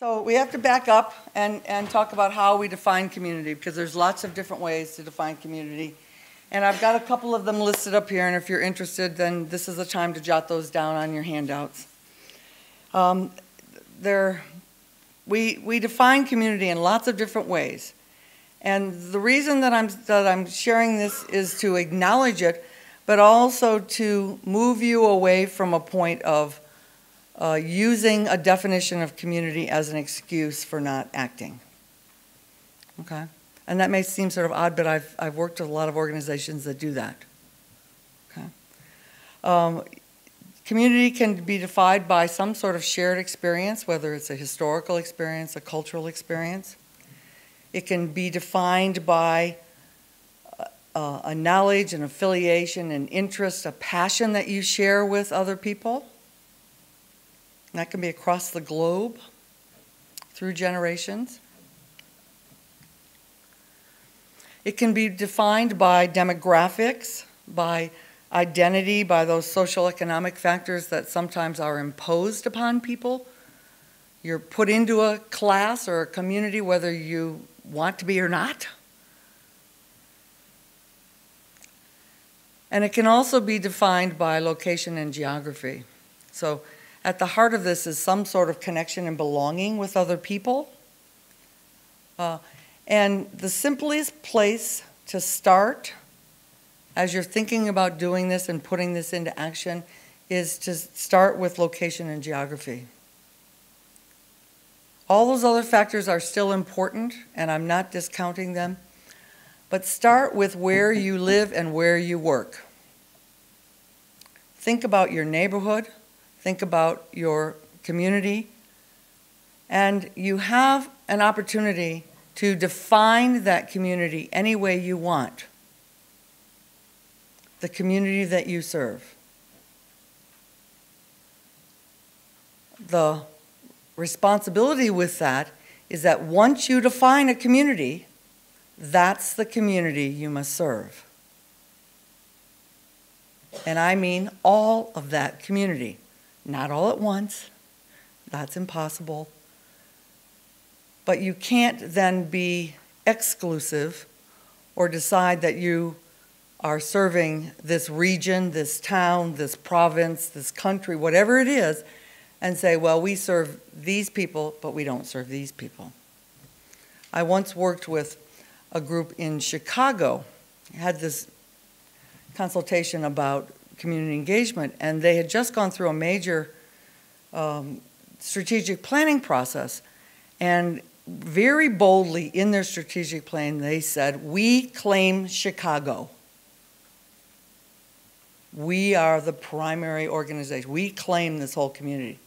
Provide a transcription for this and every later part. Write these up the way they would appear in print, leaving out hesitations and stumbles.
So we have to back up and talk about how we define community, because there's lots of different ways to define community. And I've got a couple of them listed up here, and if you're interested, then this is the time to jot those down on your handouts. We define community in lots of different ways. And the reason that I'm sharing this is to acknowledge it, but also to move you away from a point of using a definition of community as an excuse for not acting. Okay? And that may seem sort of odd, but I've worked with a lot of organizations that do that. Okay? Community can be defined by some sort of shared experience, whether it's a historical experience, a cultural experience. It can be defined by a knowledge, an affiliation, an interest, a passion that you share with other people. And that can be across the globe, through generations. It can be defined by demographics, by identity, by those social economic factors that sometimes are imposed upon people. You're put into a class or a community whether you want to be or not. And it can also be defined by location and geography. So at the heart of this is some sort of connection and belonging with other people. And the simplest place to start as you're thinking about doing this and putting this into action is to start with location and geography. All those other factors are still important, and I'm not discounting them, but start with where you live and where you work. Think about your neighborhood, think about your community, and you have an opportunity to define that community any way you want, the community that you serve. The responsibility with that is that once you define a community, that's the community you must serve. And I mean all of that community, not all at once. That's impossible. But you can't then be exclusive or decide that you are serving this region, this town, this province, this country, whatever it is, and say, well, we serve these people, but we don't serve these people. I once worked with a group in Chicago. I had this consultation about community engagement, and they had just gone through a major strategic planning process. And very boldly in their strategic plan, they said, we claim Chicago. We are the primary organization. We claim this whole community,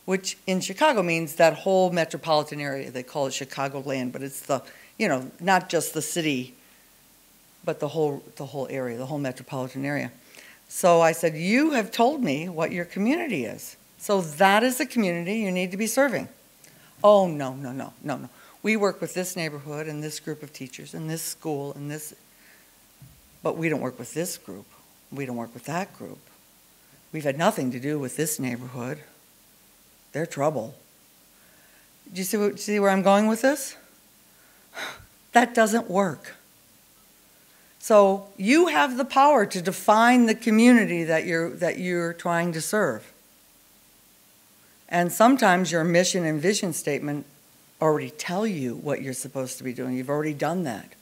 which in Chicago means that whole metropolitan area. They call it Chicagoland, but it's the, not just the city, but the whole area, the whole metropolitan area. So I said, you have told me what your community is. So that is the community you need to be serving. Oh, no. We work with this neighborhood and this group of teachers and this school and this, but we don't work with this group. We don't work with that group. We've had nothing to do with this neighborhood. They're trouble. Do you see where I'm going with this? That doesn't work. So you have the power to define the community that you're trying to serve. And sometimes your mission and vision statement already tell you what you're supposed to be doing. You've already done that.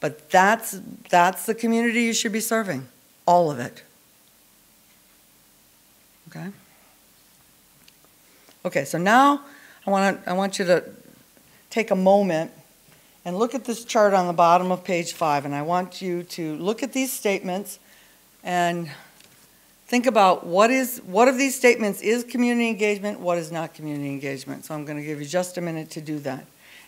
But that's the community you should be serving. All of it. Okay? Okay, so now I want you to take a moment and look at this chart on the bottom of page 5, and I want you to look at these statements and think about what of these statements is community engagement, what is not community engagement. So I'm going to give you just a minute to do that.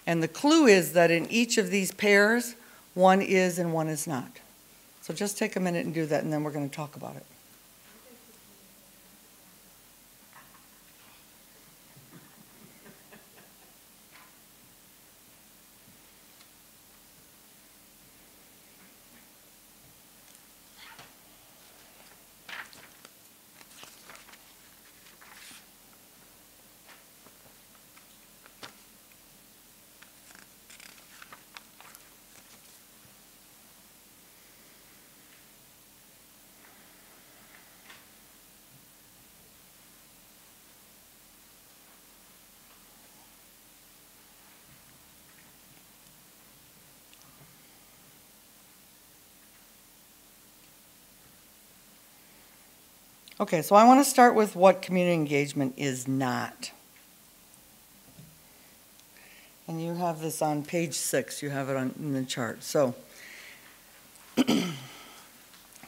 And the clue is that in each of these pairs, one is and one is not. So just take a minute and do that, and then we're going to talk about it. Okay, so I want to start with what community engagement is not. And you have this on page 6, you have it in the chart. So,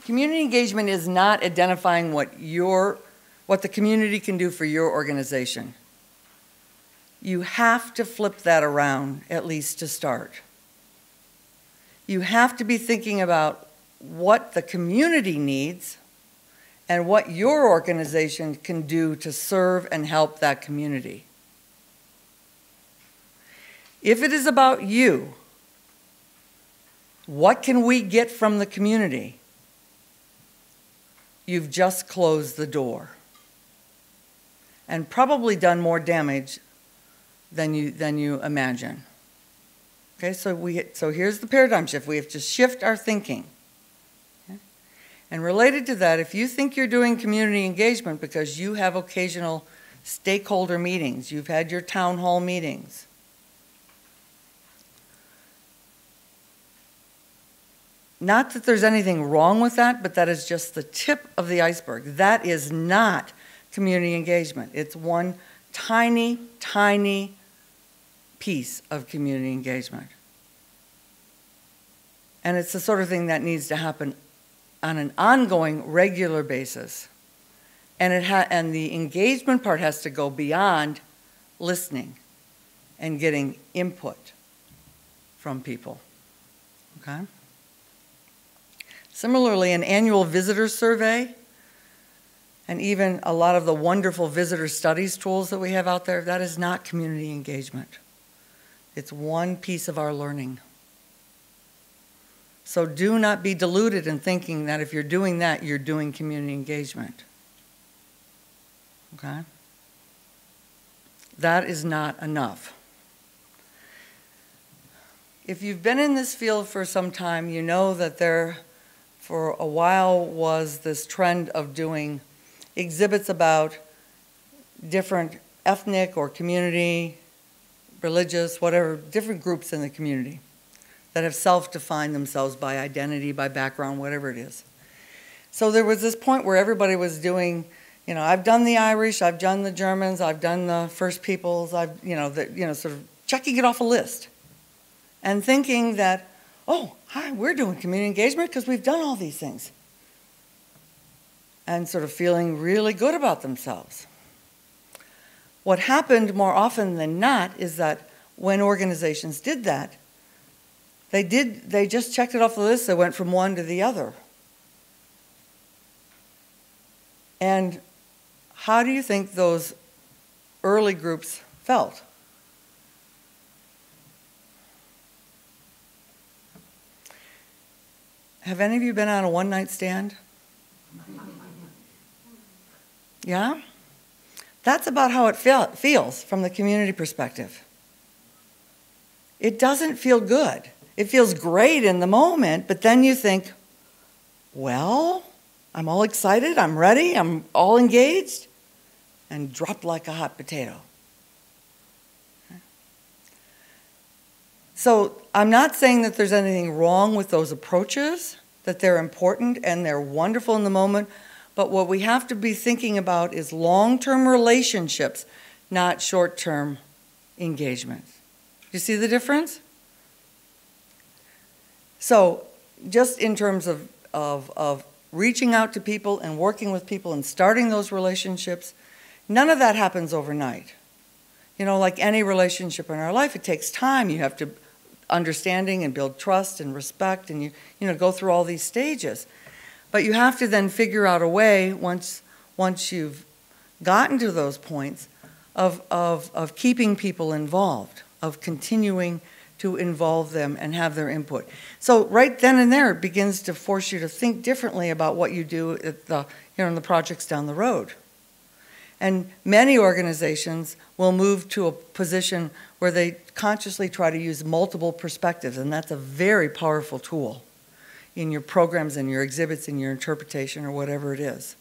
community engagement is not identifying what the community can do for your organization. You have to flip that around, at least to start. You have to be thinking about what the community needs and what your organization can do to serve and help that community. If it is about you, what can we get from the community? You've just closed the door and probably done more damage than you imagine. Okay, so here's the paradigm shift. We have to shift our thinking. Okay? And related to that, if you think you're doing community engagement because you have occasional stakeholder meetings, you've had your town hall meetings, not that there's anything wrong with that, but that is just the tip of the iceberg. That is not community engagement. It's one tiny, tiny piece of community engagement. And it's the sort of thing that needs to happen on an ongoing, regular basis. And the engagement part has to go beyond listening and getting input from people. Okay? Similarly, an annual visitor survey and even a lot of the wonderful visitor studies tools that we have out there, that is not community engagement. It's one piece of our learning. So do not be deluded in thinking that if you're doing that, you're doing community engagement. Okay? That is not enough. If you've been in this field for some time, you know that there, for a while, was this trend of doing exhibits about different ethnic or community, religious, whatever, different groups in the community that have self-defined themselves by identity, by background, whatever it is. So there was this point where everybody was doing, you know, I've done the Irish, I've done the Germans, I've done the First Peoples, sort of checking it off a list and thinking that, oh, hi, we're doing community engagement because we've done all these things. And sort of feeling really good about themselves. What happened more often than not is that when organizations did that, they just checked it off the list. They went from one to the other. And how do you think those early groups felt? Have any of you been on a one-night stand? Yeah? That's about how it feels from the community perspective. It doesn't feel good. It feels great in the moment, but then you think, well, I'm all excited, I'm ready, I'm all engaged, and drop like a hot potato. So I'm not saying that there's anything wrong with those approaches, that they're important and they're wonderful in the moment, but what we have to be thinking about is long-term relationships, not short-term engagements. You see the difference? So just in terms of reaching out to people and working with people and starting those relationships, none of that happens overnight. You know, like any relationship in our life, it takes time. You have to understanding and build trust and respect, and you go through all these stages. But you have to then figure out a way, once you've gotten to those points, of keeping people involved, of continuing to involve them and have their input. So right then and there, it begins to force you to think differently about what you do at in the projects down the road. And many organizations will move to a position where they consciously try to use multiple perspectives, and that's a very powerful tool in your programs and your exhibits and your interpretation or whatever it is,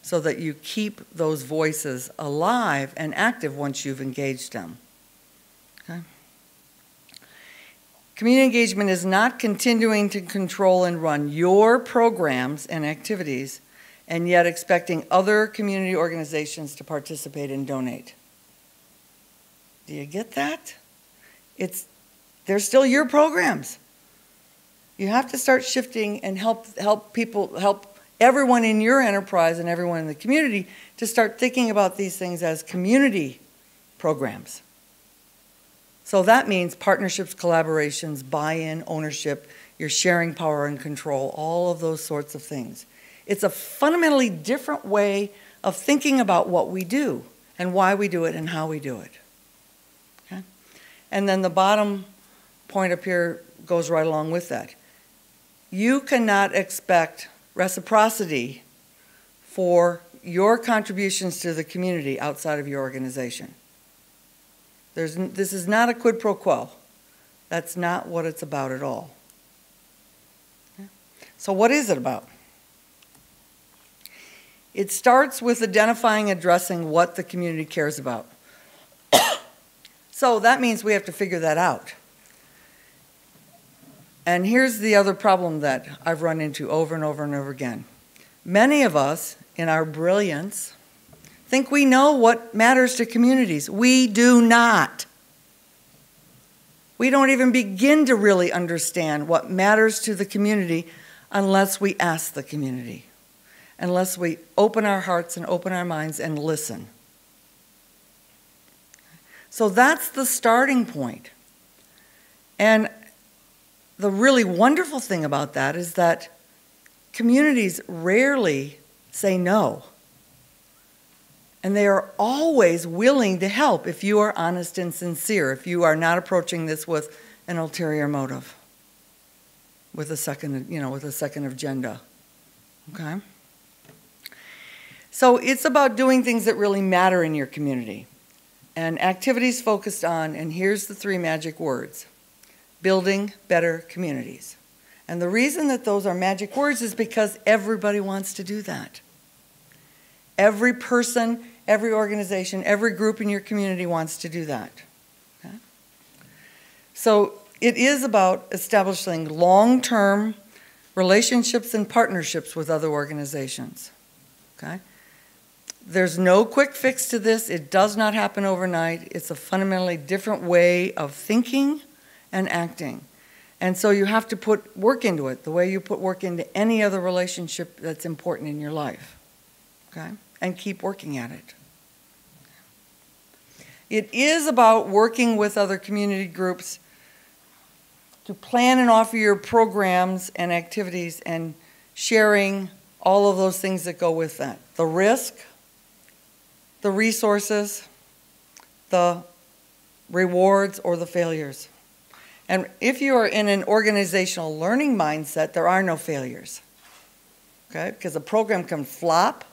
so that you keep those voices alive and active once you've engaged them. Okay? Community engagement is not continuing to control and run your programs and activities and yet expecting other community organizations to participate and donate. Do you get that? They're still your programs. You have to start shifting and help everyone in your enterprise and everyone in the community to start thinking about these things as community programs. So that means partnerships, collaborations, buy-in, ownership, you're sharing power and control, all of those sorts of things. It's a fundamentally different way of thinking about what we do and why we do it and how we do it. Okay? And then the bottom point up here goes right along with that. You cannot expect reciprocity for your contributions to the community outside of your organization. This is not a quid pro quo. That's not what it's about at all. Okay? So what is it about? It starts with identifying and addressing what the community cares about. So that means we have to figure that out. And here's the other problem that I've run into over and over and over again. Many of us, in our brilliance, think we know what matters to communities. We do not. We don't even begin to really understand what matters to the community unless we ask the community, unless we open our hearts and open our minds and listen. So that's the starting point. And the really wonderful thing about that is that communities rarely say no. And they are always willing to help if you are honest and sincere, if you are not approaching this with an ulterior motive, with a second agenda. Okay? So it's about doing things that really matter in your community. And activities focused on, and here's the 3 magic words: building better communities. And the reason that those are magic words is because everybody wants to do that. Every person, every organization, every group in your community wants to do that. Okay? So it is about establishing long-term relationships and partnerships with other organizations. Okay? There's no quick fix to this. It does not happen overnight. It's a fundamentally different way of thinking and acting. And so you have to put work into it, the way you put work into any other relationship that's important in your life. Okay? And keep working at it. It is about working with other community groups to plan and offer your programs and activities and sharing all of those things that go with that. The risk, the resources, the rewards, or the failures. And if you are in an organizational learning mindset, there are no failures. Okay? Because a program can flop.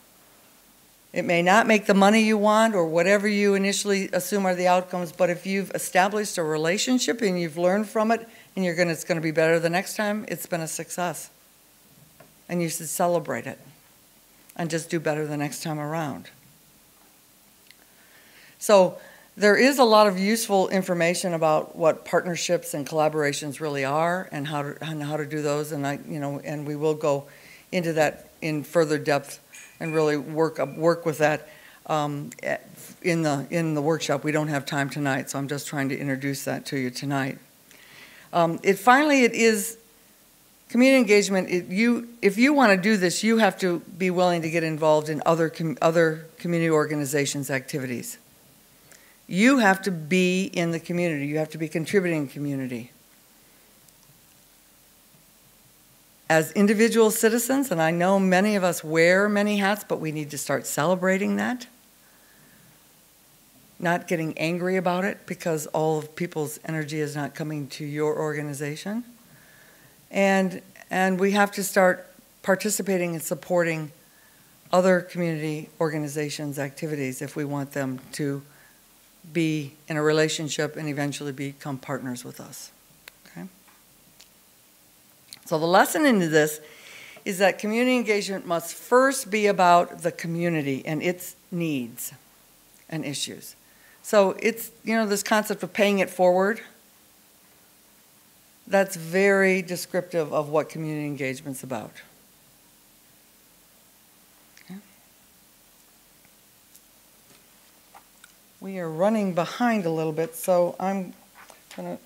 It may not make the money you want or whatever you initially assume are the outcomes, but if you've established a relationship and you've learned from it and it's going to be better the next time, it's been a success. And you should celebrate it and just do better the next time around. So there is a lot of useful information about what partnerships and collaborations really are and how to do those, and we will go into that in further depth and really work with that in the workshop. We don't have time tonight, so I'm just trying to introduce that to you tonight. It is community engagement. If you want to do this, you have to be willing to get involved in other community organizations' activities. You have to be in the community. You have to be contributing community. As individual citizens, and I know many of us wear many hats, but we need to start celebrating that. Not getting angry about it because all of people's energy is not coming to your organization. And we have to start participating and supporting other community organizations' activities if we want them to be in a relationship and eventually become partners with us. Okay? So the lesson into this is that community engagement must first be about the community and its needs and issues. So it's, this concept of paying it forward, that's very descriptive of what community engagement's about. We are running behind a little bit, so I'm going to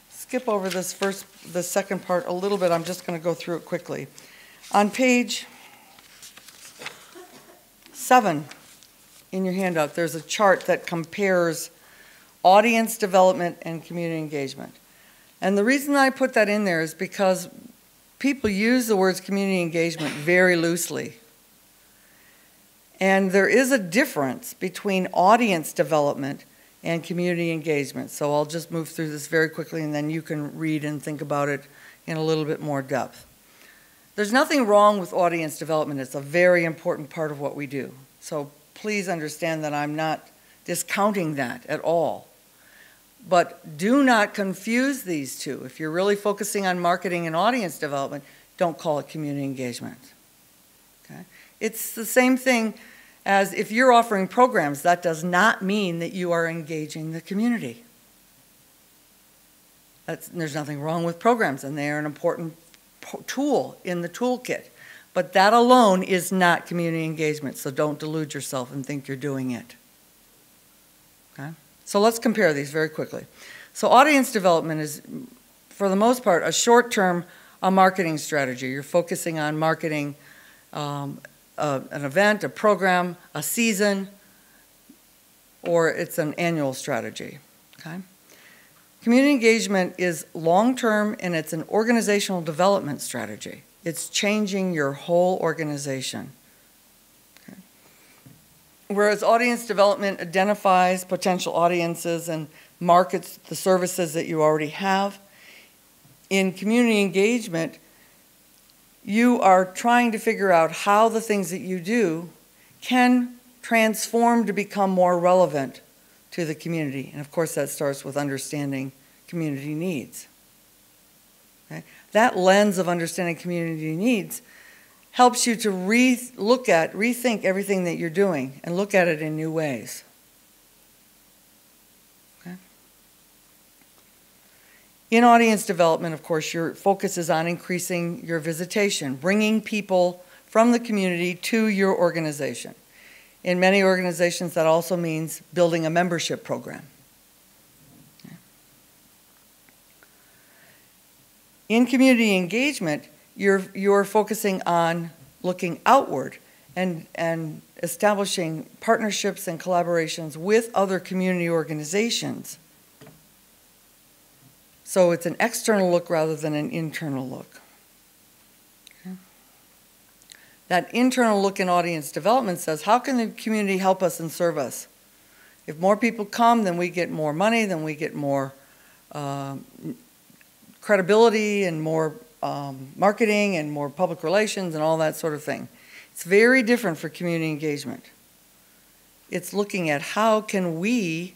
skip over the second part a little bit. I'm just going to go through it quickly. On page 7 in your handout, there's a chart that compares audience development and community engagement. And the reason I put that in there is because people use the words community engagement very loosely. And there is a difference between audience development and community engagement. So I'll just move through this very quickly, and then you can read and think about it in a little bit more depth. There's nothing wrong with audience development. It's a very important part of what we do. So please understand that I'm not discounting that at all. But do not confuse these two. If you're really focusing on marketing and audience development, don't call it community engagement. Okay? It's the same thing as if you're offering programs, that does not mean that you are engaging the community. There's nothing wrong with programs, and they are an important tool in the toolkit. But that alone is not community engagement, so don't delude yourself and think you're doing it. Okay? So let's compare these very quickly. So audience development is, for the most part, a short-term marketing strategy. You're focusing on marketing an event, a program, a season, or it's an annual strategy. Okay? Community engagement is long-term, and it's an organizational development strategy. It's changing your whole organization. Okay? Whereas audience development identifies potential audiences and markets the services that you already have, in community engagement, you are trying to figure out how the things that you do can transform to become more relevant to the community. And of course, that starts with understanding community needs. Okay? That lens of understanding community needs helps you to rethink everything that you're doing and look at it in new ways. Okay? In audience development, of course, your focus is on increasing your visitation, bringing people from the community to your organization. In many organizations, that also means building a membership program. In community engagement, you're focusing on looking outward and establishing partnerships and collaborations with other community organizations. So it's an external look rather than an internal look. Okay. That internal look in audience development says, how can the community help us and serve us? If more people come, then we get more money, then we get more credibility and more marketing and more public relations and all that sort of thing. It's very different for community engagement. It's looking at how can we,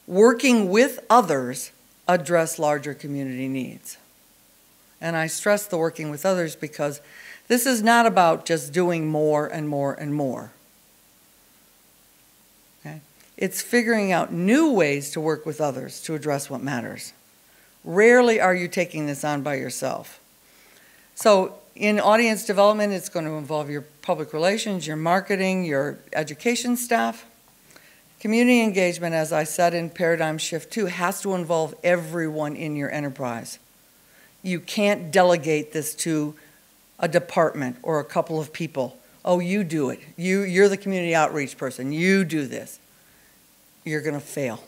working with others, address larger community needs. And I stress the working with others because this is not about just doing more and more and more. Okay? It's figuring out new ways to work with others to address what matters. Rarely are you taking this on by yourself. So in audience development, it's going to involve your public relations, your marketing, your education staff. Community engagement, as I said in Paradigm Shift 2, has to involve everyone in your enterprise. You can't delegate this to a department or a couple of people. Oh, you do it. You're the community outreach person. You do this. You're going to fail.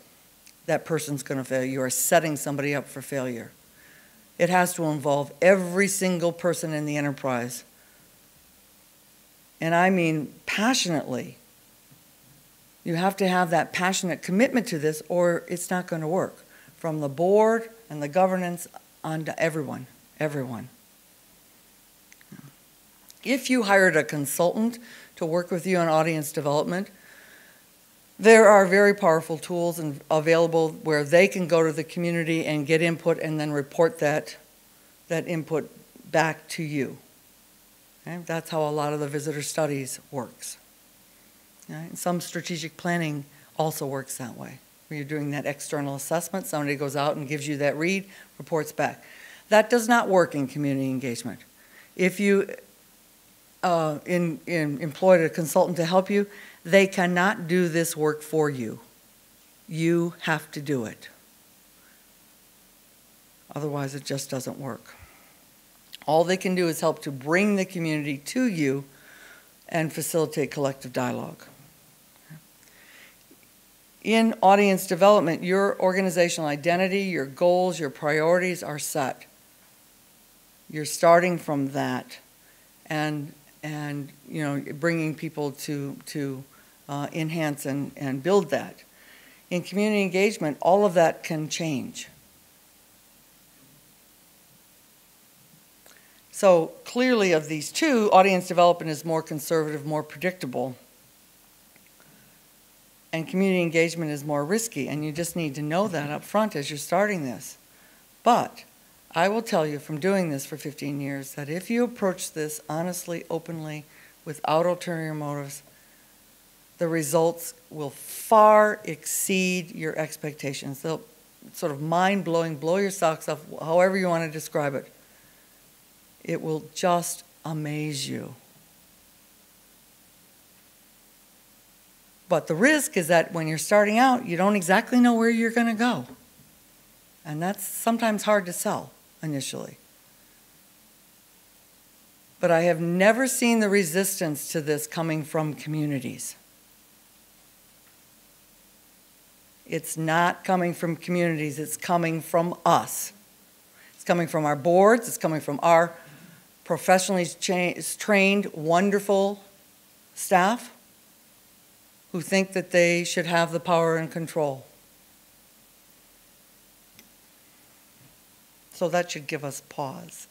That person's going to fail. You are setting somebody up for failure. It has to involve every single person in the enterprise. And I mean passionately. You have to have that passionate commitment to this or it's not going to work. From the board and the governance on to everyone. If you hired a consultant to work with you on audience development, there are very powerful tools available where they can go to the community and get input and then report that input back to you. Okay? That's how a lot of the visitor studies works. Okay? And some strategic planning also works that way, where you're doing that external assessment, somebody goes out and gives you that read, reports back. That does not work in community engagement. If you employed a consultant to help you, they cannot do this work for you. You have to do it. Otherwise, it just doesn't work. All they can do is help to bring the community to you and facilitate collective dialogue. In audience development, your organizational identity, your goals, your priorities are set. You're starting from that and you know, bringing people to enhance and build that. In community engagement, all of that can change. So clearly of these two, audience development is more conservative, more predictable, and community engagement is more risky, and you just need to know that up front as you're starting this. But I will tell you from doing this for 15 years that if you approach this honestly, openly, without ulterior motives, the results will far exceed your expectations. They'll sort of mind-blowing, blow your socks off, however you want to describe it. It will just amaze you. But the risk is that when you're starting out, you don't exactly know where you're going to go. And that's sometimes hard to sell initially. But I have never seen the resistance to this coming from communities. It's not coming from communities, it's coming from us. It's coming from our boards, it's coming from our professionally trained, wonderful staff who think that they should have the power and control. So that should give us pause.